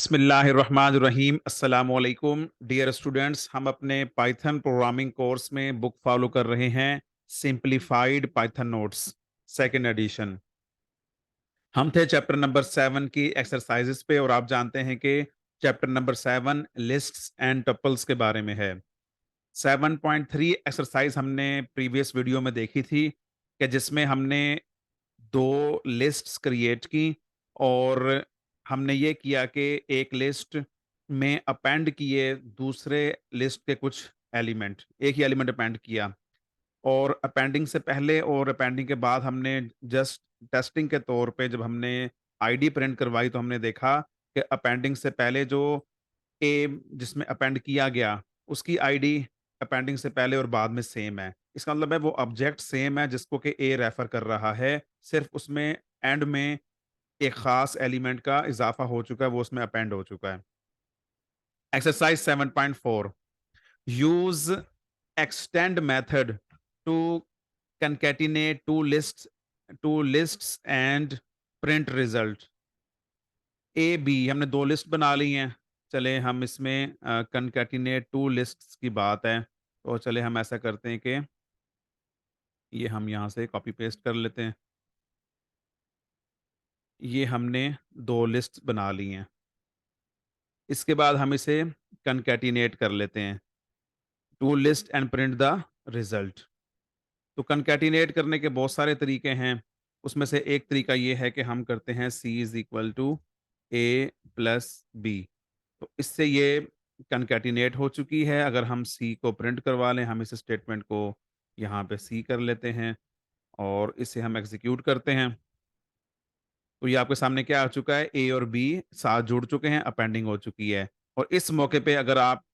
बिस्मिल्लाहिर्रहमानिर्रहीम अस्सलामुअलैकुम dear students. हम अपने पाइथन प्रोग्रामिंग कोर्स में बुक फॉलो कर रहे हैं simplified Python notes second edition. हम थे चैप्टर नंबर 7 की एक्सरसाइजेस पे और आप जानते हैं कि chapter number 7 lists and tuples के बारे में है। 7.3 एक्सरसाइज हमने प्रीवियस वीडियो में देखी थी कि जिसमें हमने 2 लिस्ट्स क्रिएट की और हमने ये किया कि एक लिस्ट में अपेंड किए दूसरे लिस्ट के कुछ एलिमेंट, एक ही एलिमेंट अपेंड किया और अपेंडिंग से पहले और अपेंडिंग के बाद हमने जस्ट टेस्टिंग के तौर पे जब हमने आईडी प्रिंट करवाई तो हमने देखा कि अपेंडिंग से पहले जो ए जिसमें अपेंड किया गया उसकी आईडी अपेंडिंग से पहले और बाद में सेम है। इसका मतलब है वो ऑब्जेक्ट सेम है जिसको कि ए रेफर कर रहा है, सिर्फ उसमें एंड में एक खास एलिमेंट का इजाफा हो चुका है, वो उसमें अपेंड हो चुका है। Exercise 7.4 use extend method to concatenate two lists and print result। A B हमने 2 लिस्ट बना ली हैं। चले हम इसमें कंकैटिनेट 2 लिस्ट्स की बात है, तो चले हम ऐसा करते हैं कि ये हम यहाँ से कॉपी पेस्ट कर लेते हैं। ये हमने 2 लिस्ट बना ली हैं। इसके बाद हम इसे कंकैटिनेट कर लेते हैं। Two list and print the result. तो कंकैटिनेट करने के बहुत सारे तरीके हैं। उसमें से एक तरीका ये है कि हम करते हैं C is equal to A plus B. तो इससे ये कंकैटिनेट हो चुकी है। अगर हम सी को प्रिंट करवा लें, हम इस स्टेटमेंट को यहाँ पे सी कर लेते हैं और इसे हम एग्ज़ीक्यूट करते हैं। तो ये आपके सामने क्या आ चुका है, ए और बी साथ जुड़ चुके हैं, अपेंडिंग हो चुकी है। और इस मौके पे अगर आप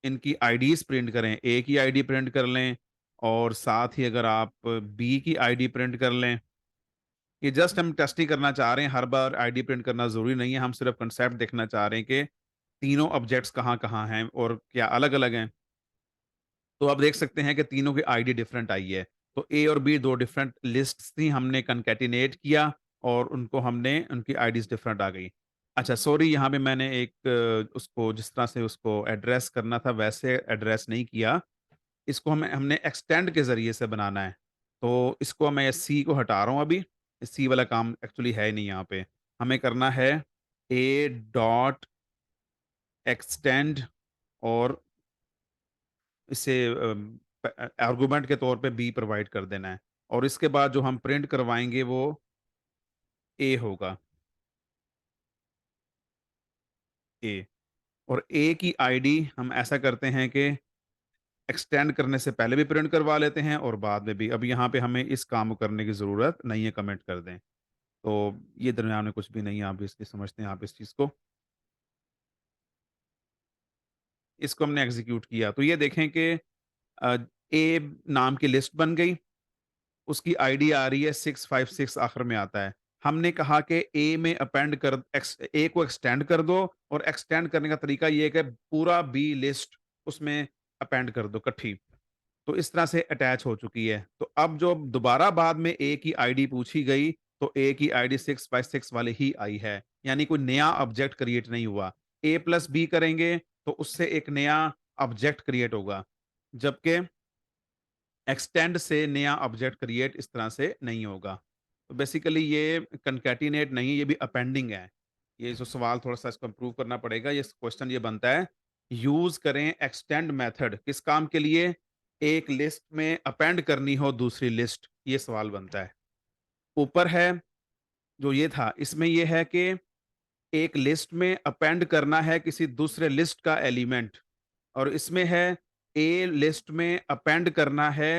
इनकी आईडीज़ प्रिंट करें, ए की आईडी प्रिंट कर लें और साथ ही अगर आप बी की आईडी प्रिंट कर लें, ये जस्ट हम टेस्ट ही करना चाह रहे हैं, हर बार आईडी प्रिंट करना ज़रूरी नहीं है, हम सिर्फ़ कांसेप्ट देखना चाह रहे हैं कि तीनों ऑब्जेक्ट्स कहाँ-कहाँ हैं और क्या अलग-अलग हैं। तो आप देख सकते हैं कि तीनों की आईडी डिफरेंट आई है। तो ए और बी 2 डिफरेंट लिस्ट्स थी, हमने कॉन्कैटिनेट किया और उनको हमने उनकी आईडीज़ डिफरेंट आ गई। अच्छा सॉरी, यहाँ पे मैंने एक उसको जिस तरह से उसको एड्रेस करना था वैसे एड्रेस नहीं किया। इसको हमने एक्सटेंड के ज़रिए से बनाना है। तो इसको मैं सी को हटा रहा हूँ अभी, सी वाला काम एक्चुअली है नहीं यहाँ पे। हमें करना है ए डॉट एक्सटेंड और इसे आर्गुमेंट के तौर पे बी प्रोवाइड कर देना है और इसके बाद जो हम प्रिंट करवाएँगे वो ए होगा, ए। और ए की आईडी हम ऐसा करते हैं कि एक्सटेंड करने से पहले भी प्रिंट करवा लेते हैं और बाद में भी। अब यहाँ पे हमें इस काम को करने की ज़रूरत नहीं है, कमेंट कर दें। तो ये दरमियान में कुछ भी नहीं है, आप इसकी समझते हैं आप इस चीज़ को। इसको हमने एग्ज़ीक्यूट किया, तो ये देखें कि अ, ए नाम की लिस्ट बन गई। उसकी आईडी आ रही है 656 आखिर में आता है। हमने कहा कि ए में अपेंड कर ए को एक्सटेंड कर दो और एक्सटेंड करने का तरीका ये है कि पूरा बी लिस्ट उसमें अपेंड कर दो इकट्ठी। तो इस तरह से अटैच हो चुकी है। तो अब जो दोबारा बाद में ए की आईडी पूछी गई, तो ए की आईडी 656 वाली ही आई है। यानी कोई नया ऑब्जेक्ट क्रिएट नहीं हुआ। ए प्लस बी करेंगे तो उससे एक नया ऑब्जेक्ट क्रिएट होगा। जबकि एक्सटेंड से नया ऑब्जेक्ट क्रिएट इस तरह से नहीं होगा। तो बेसिकली ये कंकैटिनेट नहीं है, ये भी अपेंडिंग है। ये जो सवाल थोड़ा-सा इसको इम्प्रूव करना पड़ेगा। ये क्वेश्चन ये बनता है, यूज़ करें एक्सटेंड मेथड किस काम के लिए? एक लिस्ट में अपेंड करनी हो दूसरी लिस्ट, ये सवाल बनता है। ऊपर है जो ये था, इसमें ये है कि एक लिस्ट में अपेंड करना है किसी दूसरे लिस्ट का एलिमेंट और इसमें है ए लिस्ट में अपेंड करना है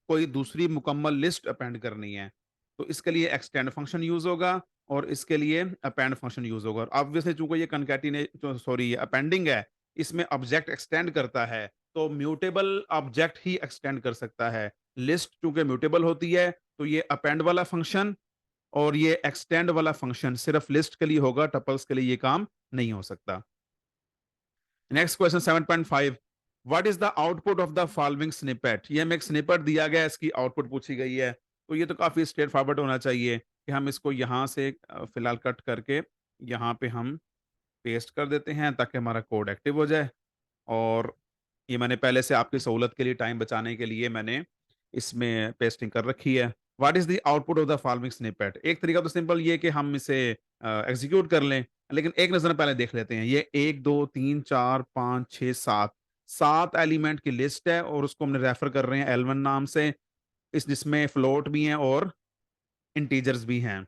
कोई दूसरी मुकम्मल लिस्ट अपेंड करनी है। तो इसके लिए एक्सटेंड फंक्शन यूज़ होगा और इसके लिए अपेंड फंक्शन यूज़ होगा और ऑब्वियसली चूँकि ये कॉन्कैटिने जो सॉरी ये अपेंडिंग है, इसमें ऑब्जेक्ट एक्सटेंड करता है, तो म्यूटेबल ऑब्जेक्ट ही एक्सटेंड कर सकता है। लिस्ट चूँकि म्यूटेबल होती है, तो ये अपेंड वाला फंक्शन और ये एक्सटेंड वाला फंक्शन सिर्फ लिस्ट के लिए होगा, टपल्स के लिए ये काम नहीं हो सकता। Next question 7.5 what is the output of the following snippet. ये हमें एक स्निपेट दिया गया है, इसकी आउटपुट पूछी गई है। तो ये तो काफी स्ट्रेट फॉरवर्ड होना चाहिए कि हम इसको यहाँ से फिलहाल कट करके यहाँ पे हम पेस्ट कर देते हैं ताकि हमारा कोड एक्टिव हो जाए। और ये मैंने पहले से आपकी सहूलत के लिए, टाइम बचाने के लिए मैंने इसमें पेस्टिंग कर रखी है। What is the output of the following snippet? एक तरीका तो सिंपल ये है कि हम इसे एग्ज़ीक्यूट कर लें, लेकिन एक नज़र पहले देख लेते हैं। ये 1, 2, 3, 4, 5, 6, 7 7 एलिमेंट की लिस्ट है और उसको हमने रेफर कर रहे हैं L1 नाम से, इस जिसमें फ्लोट भी हैं और इंटीजर्स भी हैं।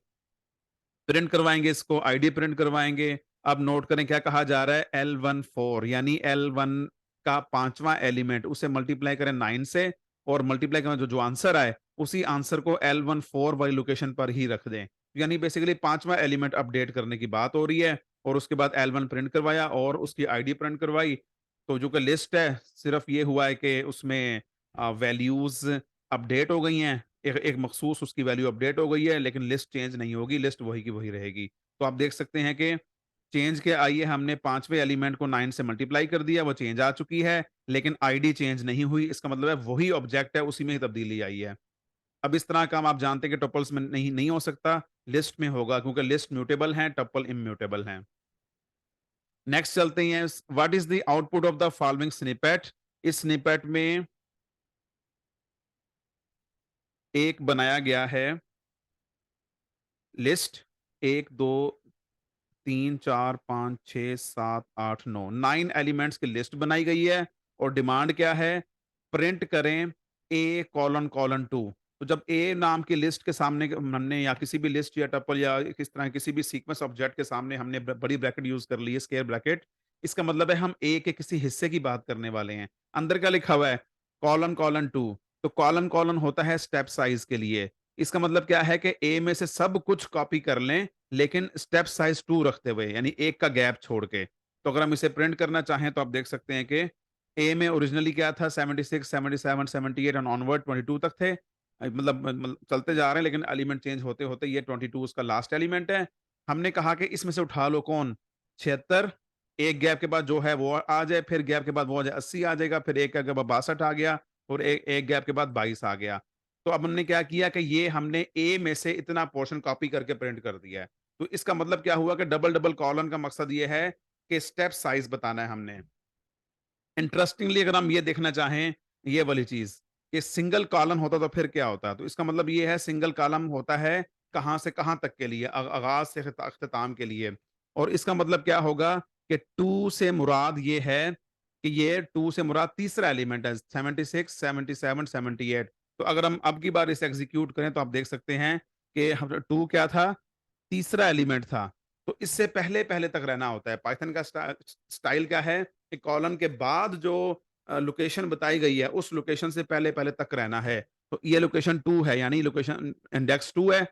प्रिंट करवाएँगे इसको, आईडी प्रिंट करवाएँगे। अब नोट करें क्या कहा जा रहा है, L14 यानी L1 का 5वां एलिमेंट उसे मल्टीप्लाई करें 9 से और मल्टीप्लाई करें जो जो आंसर आए, उसी आंसर को L14 वाली लोकेशन पर ही रख दें। यानी बेसिकली 5वां एलिमेंट अपडेट करने की बात हो रही है और उसके बाद L1 प्रिंट करवाया और उसकी आईडी प्रिंट करवाई। तो जो कि लिस्ट है, सिर्फ़ ये हुआ है कि उसमें वैल्यूज़ अपडेट हो गई हैं। एक एक मखसूस उसकी वैल्यू अपडेट हो गई है, लेकिन लिस्ट चेंज नहीं होगी, लिस्ट वही की वही रहेगी। तो आप देख सकते हैं कि चेंज क्या आई है, हमने 5वें एलिमेंट को 9 से मल्टीप्लाई कर दिया, वो चेंज आ चुकी है, लेकिन आईडी चेंज नहीं हुई। इसका मतलब है वही ऑब्जेक्ट है, उसी में ही तब्दीली आई है। अब इस तरह का काम आप जानते हैं कि टपल्स में नहीं नहीं हो सकता, लिस्ट में होगा क्योंकि लिस्ट म्यूटेबल है, टपल इम्यूटेबल है। नेक्स्ट चलते हैं, what is the output of the following snippet? इस स्निपेट में एक बनाया गया है लिस्ट 1, 2, 3, 4, 5, 6, 7, 8, 9 9 एलिमेंट्स की लिस्ट बनाई गई है और डिमांड क्या है? प्रिंट करें A कोलन कोलन 2। तो जब A नाम की लिस्ट के सामने हमने या किसी भी लिस्ट या टपल या किस तरह किसी भी सीक्वेंस ऑब्जेक्ट के सामने हमने बड़ी ब्रैकेट यूज कर ली है, स्क्वायर ब्रैकेट, इसका मतलब है हम A के किसी हिस्से की बात करने वाले हैं। अंदर क्या लिखा हुआ है? Colon colon 2। तो कोलन कोलन होता है स्टेप साइज के लिए। इसका मतलब क्या है कि A में से सब कुछ कॉपी कर लें, लेकिन स्टेप साइज 2 रखते हुए, यानी 1 का गैप छोड़ के। तो अगर हम इसे प्रिंट करना चाहें तो आप देख सकते हैं कि ए में ओरिजिनली क्या था, 76, 77, 78 एंड ऑनवर्ड 22 तक थे। मतलब चलते जा रहे हैं, लेकिन एलिमेंट चेंज होते-होते ये 22 उसका लास्ट एलिमेंट है। हमने कहा कि इसमें से उठा लो कौन? 76, एक गैप के बाद जो है वो आ जाए, फिर गैप के बाद वो आ जाए 80 आ जाएगा, फिर एक गैप के बाद 62 आ गया और एक गैप के बाद 22 आ गया। तो अब हमने क्या किया कि ये हमने ए में से इतना पोर्शन कॉपी करके प्रिंट कर दिया है। तो इसका मतलब क्या हुआ कि डबल-डबल कॉलन का मकसद ये है कि स्टेप साइज बताना है हमने। इंटरेस्टिंगली अगर हम ये देखना चाहें, ये वाली चीज़, कि सिंगल कॉलम होता तो फिर क्या होता? तो इसका मतलब ये है सिंगल कॉलम होता है कहाँ से कहाँ तक के लिए, आगाज़ से इख्तिताम के लिए। और इसका मतलब क्या होगा कि 2 से मुराद ये है कि ये 2 से मुराद तीसरा एलिमेंट है, 76, 77, 78। तो अगर हम अब की बार इसे एग्ज़ीक्यूट करें तो आप देख सकते हैं कि हम 2 क्या था? तीसरा एलिमेंट था। तो इससे पहले-पहले तक रहना होता है। पाइथन का स्टाइल क्या है कि कॉलन के बाद जो लोकेशन बताई गई है, उस लोकेशन से पहले-पहले तक रहना है। तो ये लोकेशन 2 है, यानी लोकेशन इंडेक्स 2 है।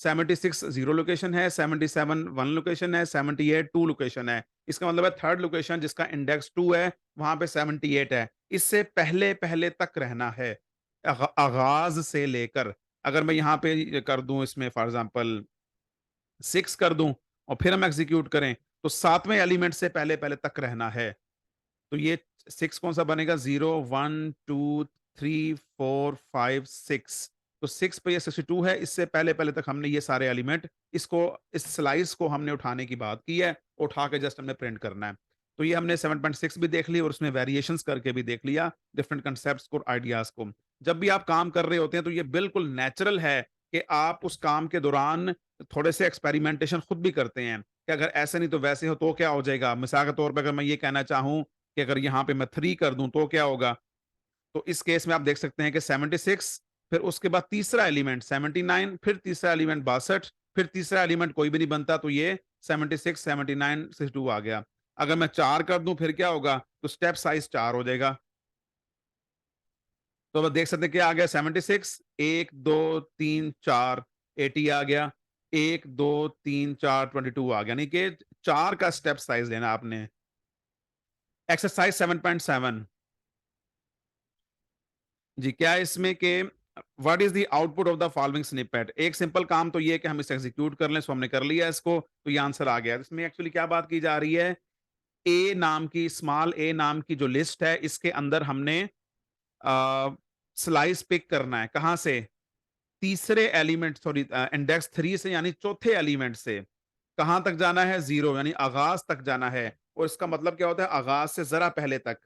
76 0 लोकेशन है, 77 1 लोकेशन है, 78 2 लोकेशन है। इसका मतलब है थर्ड लोकेशन जिसका इंडेक्स 2 है, वहाँ पे 78 है। इससे पहले-पहले तक रहना है। आगाज़ से लेकर, अगर मैं यहाँ पे ये कर दूँ इसमें फॉर एग्ज़ाम्पल 6 कर दूँ और फिर हम एग्ज़ीक्यूट करें, तो 7वें एलिमेंट से पहले-पहले तक रहना है। तो ये 6 कौन-सा बनेगा? 0, 1, 2, 3, 4, 5, 6। तो 6 पे ये 62 है, इससे पहले-पहले तक हमने ये सारे एलिमेंट इसको इस स्लाइस को हमने उठाने की बात की है, उठा के जस्ट हमने प्रिंट करना है। तो ये हमने 7.6 भी देख ली और उसमें वेरिएशंस करके भी देख लिया, डिफरेंट कांसेप्ट्स को, आइडियाज़ को। जब भी आप काम कर रहे होते हैं, तो ये बिल्कुल नेचुरल है कि आप उस काम के दौरान थोड़े से एक्सपेरिमेंटेशन खुद भी करते हैं, कि अगर ऐसे नहीं तो वैसे हो तो क्या हो जाएगा? मिसाल के तौर पे अगर मैं ये कहना चाहूँ कि अगर यहाँ पे मैं 3 कर दूँ तो क्या होगा? तो इस केस में आप देख सकते हैं कि 76, फिर उसके बाद तीसरा एलिमेंट 79, फिर तीसरा एलिमेंट 62, फिर तीसरा एलिमेंट कोई भी नहीं बनता, तो ये 76, 79, 62 आ गया। अगर मैं 4 कर दूँ फिर क्या होगा? तो स्टेप साइज़ 4 हो जाएगा। तो अब देख सकते हैं क्या आ गया? 76, 1, 2, 3, 4, 80 आ गया। 1, 2, 3, 4, 22 आ गया। यानी कि 4 का स्टेप साइज़ लेना आपने। एक्सरसाइज़ 7.7, जी, क्या है इसमें कि what is the output of the following snippet? एक सिंपल काम तो ये है कि हम इसे एग्ज़ीक्यूट कर लें, सो हमने कर लिया इसको, तो ये आंसर आ गया। इसमें एक्चुअली क्या बात की जा रही है? ए नाम की, स्मॉल ए नाम की जो लिस्ट है, इसके अंदर हमने स्लाइस पिक करना है। कहाँ से? तीसरे एलिमेंट, सॉरी इंडेक्स 3 से, यानी चौथे एलिमेंट से। कहाँ तक जाना है? 0 यानी आगाज़ तक जाना है और इसका मतलब क्या होता है? आगाज़ से ज़रा पहले तक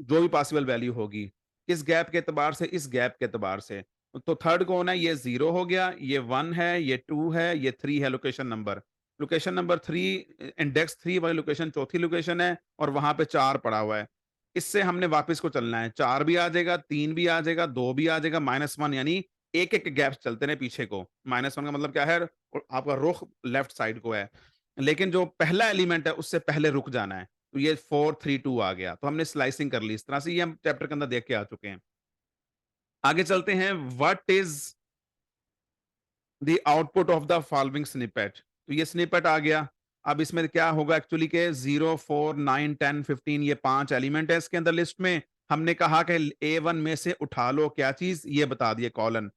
जो भी पॉसिबल वैल्यू होगी। किस गैप के एतबार से? इस गैप के एतबार से। तो थर्ड कौन है? ये 0 हो गया, ये 1 है, ये 2 है, ये 3 है location number. Location number 3 index 3 वाली लोकेशन चौथी लोकेशन है और वहाँ पे 4 पड़ा हुआ है। इससे हमने वापस को चलना है। 4 भी आ जाएगा, 3 भी आ जाएगा, 2 भी आ जाएगा, -1 यानी एक-एक गैप चलते रहें पीछे को। -1 का मतलब क्या है? आपका रुख लेफ्ट साइड को है। लेकिन जो पहला एलिमेंट है उससे पहले रुक जाना है। तो ये 4 3 2 आ गया। तो हमने स्लाइसिंग कर ली। इस तरह से ये हम चैप्टर के अंदर देख के आ चुके हैं। आगे चलते हैं, what is the output of the following snippet. तो ये स्निपेट आ गया। अब इसमें क्या होगा एक्चुअली के 0 4 9 10 15 ये 5 एलिमेंट है इसके अंदर लिस्ट में। हमने कहा कि A1 में से उठा लो क्या चीज़? ये बता दिए कॉलन।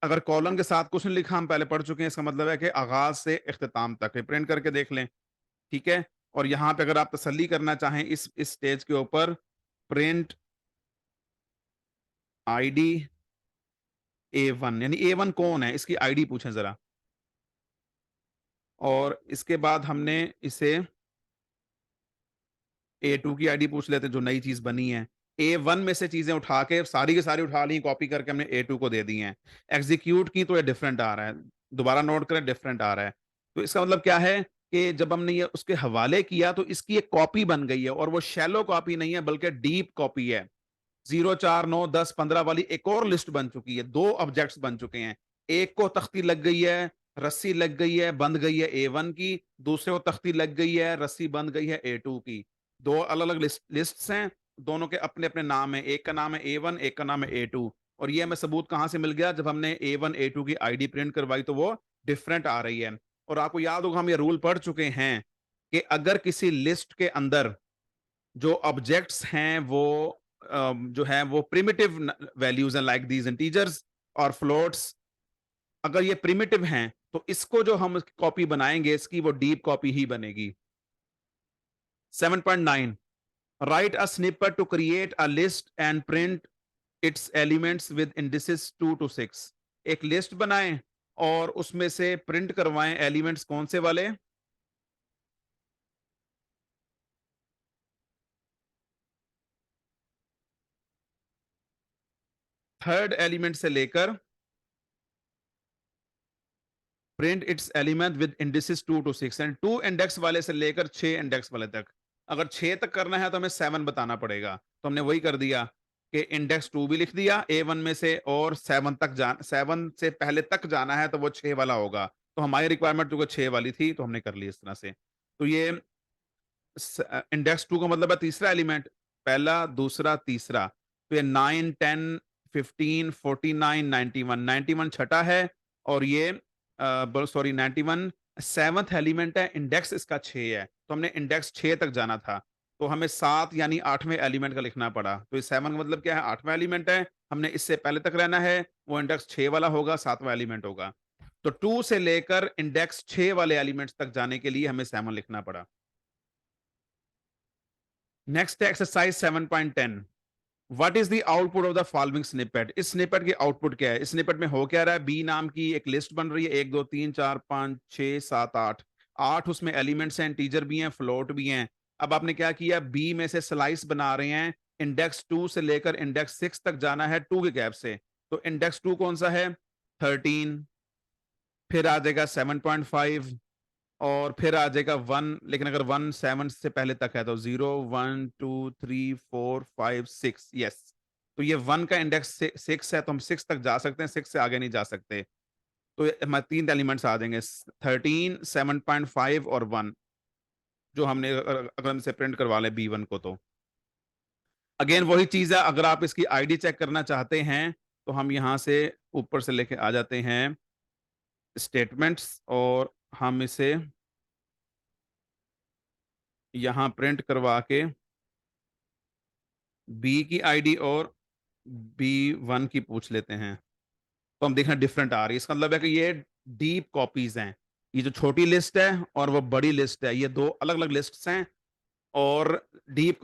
अगर कॉलन के साथ कुछ नहीं लिखा हम पहले पढ़ चुके हैं, इसका मतलब है कि आगाज़ से इख्तिताम तक। प्रिंट करके देख लें, ठीक है? और यहाँ पे अगर आप तसल्ली करना चाहें इस स्टेज के ऊपर, प्रिंट आईडी A1 यानी A1 कौन है? इसकी आईडी पूछें ज़रा। और इसके बाद हमने इसे A2 की आईडी पूछ लेते हैं जो नई चीज़ बनी है। A1 में से चीज़ें उठा के सारी की सारी उठा ली, कॉपी करके हमने A2 को दे दी हैं। एग्ज़ीक्यूट की तो ये डिफरेंट आ रहा है। दोबारा नोट करें, डिफरेंट आ रहा है। तो इसका मतलब क्या है कि जब हमने ये उसके हवाले किया तो इसकी एक कॉपी बन गई है और वो शैलो कॉपी नहीं है बल्कि डीप कॉपी है। 0 4 9 10 15 वाली एक और लिस्ट बन चुकी है। 2 ऑब्जेक्ट्स बन चुके हैं। एक को तख्ती लग गई है, रस्सी लग गई है, बंध गई है A1 की, दूसरे को तख्ती लग गई है, रस्सी बंध गई है A2 की। 2 अलग-अलग लिस्ट्स हैं, दोनों के अपने-अपने नाम हैं। एक का नाम है A1, एक का नाम है A2 और ये हमें सबूत कहाँ से मिल गया? जब हमने A1, A2 की आईडी प्रिंट करवाई तो वो डिफरेंट आ रही है। और आपको याद होगा हम ये रूल पढ़ चुके हैं कि अगर किसी लिस्ट के अंदर जो ऑब्जेक्ट्स हैं वो जो है वो प्रिमिटिव वैल्यूज हैं लाइक दीज इंटीजर्स और फ्लोट्स, अगर ये प्रिमिटिव हैं तो इसको जो हम कॉपी बनाएंगे इसकी वो डीप कॉपी ही बनेगी। 7.9 write a snippet to create a list and print its elements with indices 2 to 6। एक लिस्ट बनाएं और उसमें से प्रिंट करवाएं एलिमेंट्स कौन से वाले? थर्ड एलिमेंट से लेकर print it's element with indices 2 to 6 and 2 index वाले से लेकर 6 इंडेक्स वाले तक। अगर 6 तक करना है तो हमें 7 बताना पड़ेगा। तो हमने वही कर दिया कि इंडेक्स 2 भी लिख दिया A1 में से और 7 से पहले तक जाना है तो वो 6 वाला होगा। तो हमारी रिक्वायरमेंट जो 6 वाली थी तो हमने कर ली इस तरह से। तो ये इंडेक्स 2 का मतलब है तीसरा एलिमेंट, पहला, दूसरा, तीसरा। तो ये 9 10 15 49 91 91 छठा है और ये सॉरी 91 सेवंथ एलिमेंट है, इंडेक्स इसका 6 है। तो हमने इंडेक्स 6 तक जाना था। तो हमें 7 यानी 8वें एलिमेंट का लिखना पड़ा। तो इस 7 का मतलब क्या है? 8वां एलिमेंट है। हमने इससे पहले तक रहना है, वो इंडेक्स 6 वाला होगा, 7वां एलिमेंट होगा। तो 2 से लेकर इंडेक्स 6 वाले एलिमेंट्स तक जाने के लिए हमें 7 लिखना पड़ा। नेक्स्ट है exercise 7.10। What is the output of the following snippet. इस स्निपेट की आउटपुट क्या है? इस स्निपेट में हो क्या रहा है? बी नाम की एक लिस्ट बन रही है, 1 2 3 4 5 6 7 8। 8 उसमें एलिमेंट्स हैं, इंटीजर भी हैं, फ्लोट भी हैं। अब आपने क्या किया? बी में से स्लाइस बना रहे हैं। इंडेक्स 2 से लेकर इंडेक्स 6 तक जाना है 2 के गैप से। तो इंडेक्स 2 कौन सा है? 13। फिर आ जाएगा 7.5 और फिर आ जाएगा 1। लेकिन अगर 1 7 से पहले तक है तो 0 1 2 3 4 5 6 यस। तो ये 1 का इंडेक्स 6 है तो हम 6 तक जा सकते हैं, 6 से आगे नहीं जा सकते। तो हमारे 3 एलिमेंट्स आ जाएंगे, 13 7.5 और 1, जो हमने अगर हम इसे प्रिंट करवा लें B1 को तो। अगेन वही चीज़ है, अगर आप इसकी आईडी चेक करना चाहते हैं तो हम यहाँ से ऊपर से लेके आ जाते हैं स्टेटमेंट्स और हम इसे यहाँ प्रिंट करवा के बी की आईडी और B1 की पूछ लेते हैं। तो हम देखना डिफरेंट आ रही है। इसका मतलब है कि ये डीप कॉपीज़ हैं। ये जो छोटी लिस्ट है और वो बड़ी लिस्ट है, ये 2 अलग-अलग लिस्ट्स हैं और डीप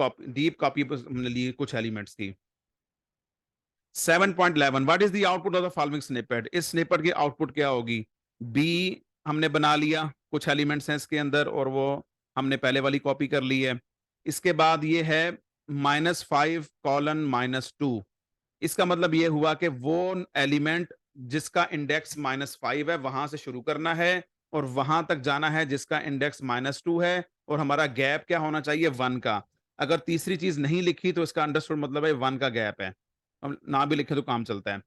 कॉपी बस हमने ली कुछ एलिमेंट्स की। 7.11 what is the output of the following snippet. इस स्निपेट की आउटपुट क्या होगी? बी हमने बना लिया, कुछ एलिमेंट्स हैं इसके अंदर और वो हमने पहले वाली कॉपी कर ली है। इसके बाद ये है -5 कॉलन -2। इसका मतलब ये हुआ कि वो एलिमेंट जिसका इंडेक्स -5 है वहां से शुरू करना है और वहां तक जाना है जिसका इंडेक्स -2 है, और हमारा गैप क्या होना चाहिए, 1 का। अगर तीसरी चीज नहीं लिखी तो इसका अंडरस्टूड मतलब है 1 का गैप है। हम ना भी लिखे तो काम चलता है।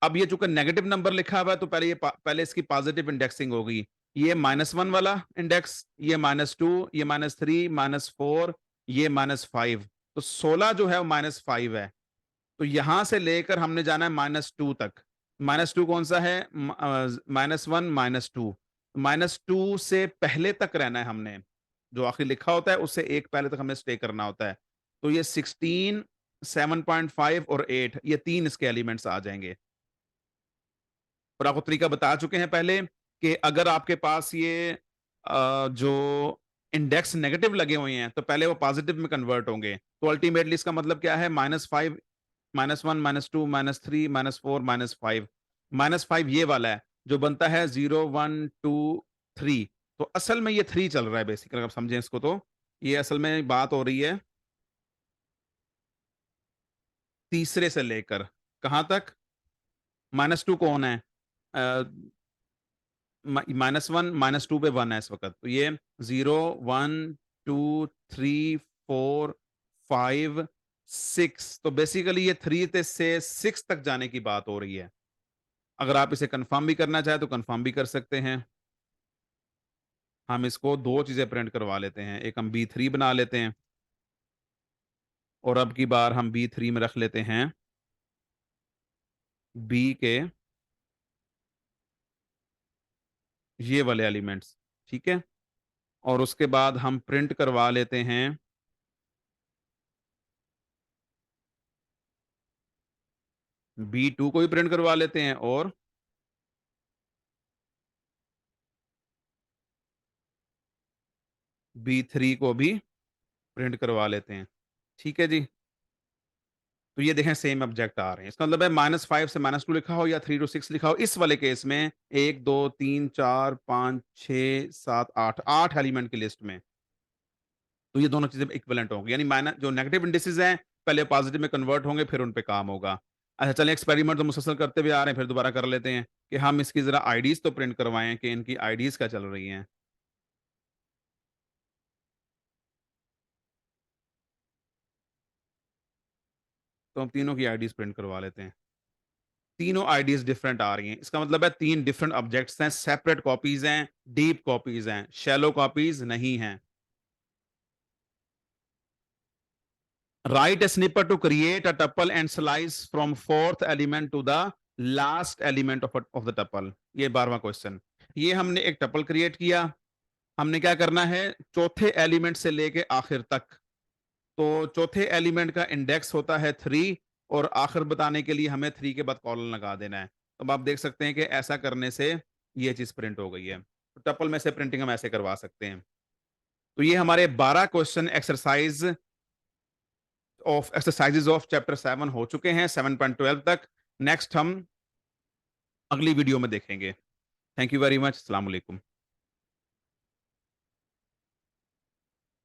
अब ये चूंकि नेगेटिव नंबर लिखा हुआ है तो पहले इसकी पॉजिटिव इंडेक्सिंग होगी। ये -1 वाला इंडेक्स, ये -2, ये -3, -4, ये -5। तो 16 जो है वो -5 है। तो यहां से लेकर हमने जाना है -2 तक। -2 कौन सा है, -1 -2। -2 से पहले तक रहना है हमने, जो आखिर लिखा होता है उससे एक पहले तक हमें स्टे करना होता है। तो ये 16, 7.5 और 8, ये तीन इसके एलिमेंट्स आ जाएंगे। और आपको तरीका बता चुके हैं पहले कि अगर आपके पास ये जो इंडेक्स नेगेटिव लगे हुए हैं तो पहले वो पॉजिटिव में कन्वर्ट होंगे। तो अल्टीमेटली इसका मतलब क्या है, -5, -1, -2, -3, -4, -5। -5 ये वाला है जो बनता है 0, 1, 2, 3। तो असल में ये 3 चल रहा है बेसिकली, अगर आप समझें इसको तो। ये असल में बात हो रही है तीसरे से लेकर कहां तक, -2 कौन है, -1 -2 पे 1 है इस वक्त। तो ये 0, 1, 2, 3, 4, 5, 6। तो बेसिकली ये 3 से 6 तक जाने की बात हो रही है। अगर आप इसे कंफर्म भी करना चाहें तो कंफर्म भी कर सकते हैं। हम इसको दो चीजें प्रिंट करवा लेते हैं, एक हम B3 बना लेते हैं और अब की बार हम B3 में रख लेते हैं बी के ये वाले एलिमेंट्स, ठीक है। और उसके बाद हम प्रिंट करवा लेते हैं B2 को भी प्रिंट करवा लेते हैं और B3 को भी प्रिंट करवा लेते हैं, ठीक है जी। तो ये देखें सेम ऑब्जेक्ट आ रहे हैं। इसका मतलब है -5 से -2 लिखा हो या 3 to 6 लिखा हो, इस वाले केस में 1, 2, 3, 4, 5, 6, 7, 8, 8 एलिमेंट की लिस्ट में। तो ये दोनों चीजें इक्विवेलेंट होंगी, यानी माइनस जो नेगेटिव इंडिसेस हैं पहले पॉजिटिव में कन्वर्ट होंगे फिर उन पे काम होगा। अच्छा चलें, एक्सपेरिमेंट तो मुसलसल करते हुए आ रहे हैं, फिर दोबारा कर लेते हैं कि हम इसकी जरा आईडीज तो प्रिंट करवाएं कि इनकी आईडीज क्या चल रही हैं। तो हम तीनों की आईडीज प्रिंट करवा लेते हैं। तीनों आईडीज डिफरेंट आ रही हैं, इसका मतलब है तीन डिफरेंट ऑब्जेक्ट्स हैं, सेपरेट कॉपीज हैं, डीप कॉपीज हैं, शैलो कॉपीज नहीं हैं। Write a snippet to create a tuple and slice from fourth element to the last element of the tuple। ये 12वां क्वेश्चन। ये हमने एक टपल क्रिएट किया, हमने क्या करना है, चौथे एलिमेंट से लेके आखिर तक। तो चौथे एलिमेंट का इंडेक्स होता है 3 और आखिर बताने के लिए हमें 3 के बाद कॉलन लगा देना है। तो अब आप देख सकते हैं कि ऐसा करने से ये चीज प्रिंट हो गई है। तो टपल में से प्रिंटिंग हम ऐसे करवा सकते हैं। तो ये हमारे 12 क्वेश्चन एक्सरसाइजेज ऑफ चैप्टर 7 हो चुके हैं 7.12 तक। नेक्स्ट हम अगली वीडियो में देखेंगे। Thank you very much. अस्सलाम वालेकुम।